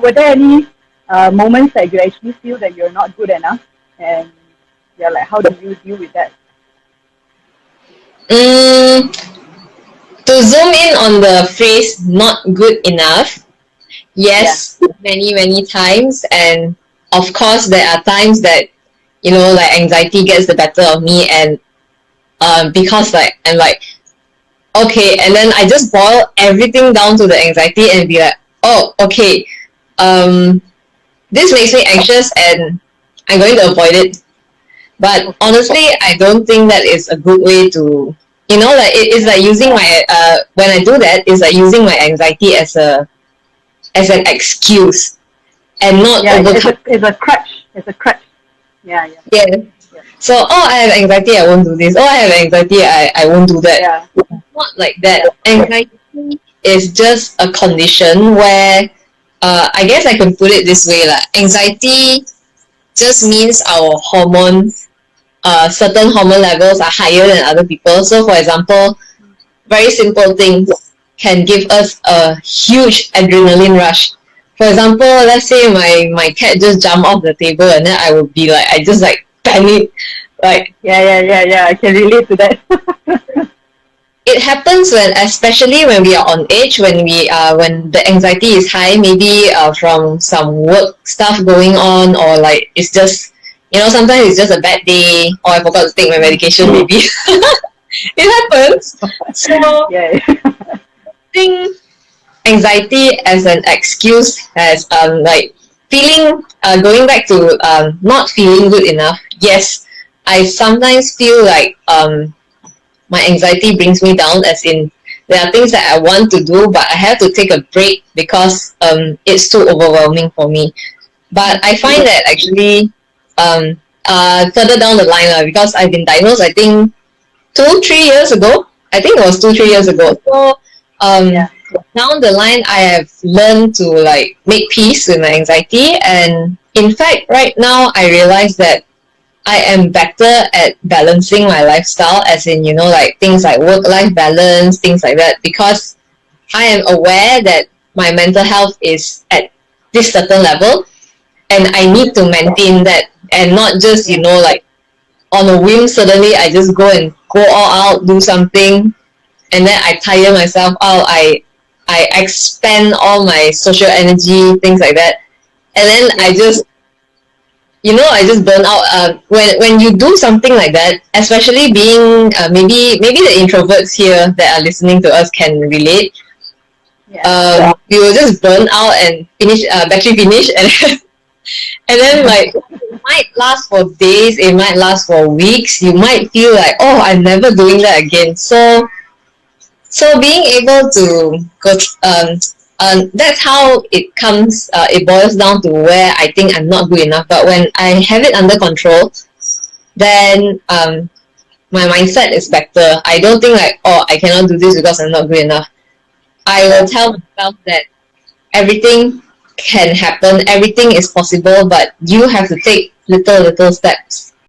were there any moments that you actually feel that you're not good enough, and yeah, like how do you deal with that? Mm, to zoom in on the phrase "not good enough," Yeah. yes, many many times, and of course there are times that like anxiety gets the better of me, and because like I'm like okay, and then I just boil everything down to the anxiety and be like, oh, okay, um, this makes me anxious and I'm going to avoid it. But Okay. honestly, I don't think that is a good way to, like it's like using my, when I do that, it's like using my anxiety as an excuse and not Yeah, yeah. overcome. It's a crutch. It's a crutch. Yeah, yeah, Yeah. yeah, So, oh, I have anxiety, I won't do this. Oh, I have anxiety, I won't do that. yeah, Not like that. Anxiety is just a condition where, I guess I can put it this way, like anxiety just means our hormones, certain hormone levels are higher than other people. So, for example, very simple things can give us a huge adrenaline rush. For example, let's say my cat just jumped off the table and then I would be like, I just like panic. Like yeah, yeah, yeah, yeah. I can relate to that. it happens when, especially when we are on edge, when the anxiety is high, maybe from some work stuff going on, or like it's just sometimes it's just a bad day, or I forgot to take my medication. Maybe it happens. So I Yeah, think anxiety as an excuse as like feeling going back to not feeling good enough. Yes, I sometimes feel like my anxiety brings me down, as in there are things that I want to do but I have to take a break because it's too overwhelming for me. But I find that actually further down the line, because I've been diagnosed, I think 2-3 years ago. I think it was 2-3 years ago. So um, yeah, down the line, I have learned to like make peace with my anxiety, and in fact, right now I realize that I am better at balancing my lifestyle, as in like things like work-life balance, things like that, because I am aware that my mental health is at this certain level, and I need to maintain that, and not just yeah, like on a whim suddenly I just go all out, do something, and then I tire myself out. I expend all my social energy, things like that, and then yeah, I just burn out. When you do something like that, especially being maybe the introverts here that are listening to us can relate. yeah, We will just burn out and finish, battery finish, and then like it might last for days, it might last for weeks. You might feel like, oh, I'm never doing that again. So being able to go, that's how it comes. It boils down to where I think I'm not good enough. But when I have it under control, then my mindset is better. I don't think like, oh, I cannot do this because I'm not good enough. I will yeah, tell myself that everything can happen, everything is possible, but you have to take little steps.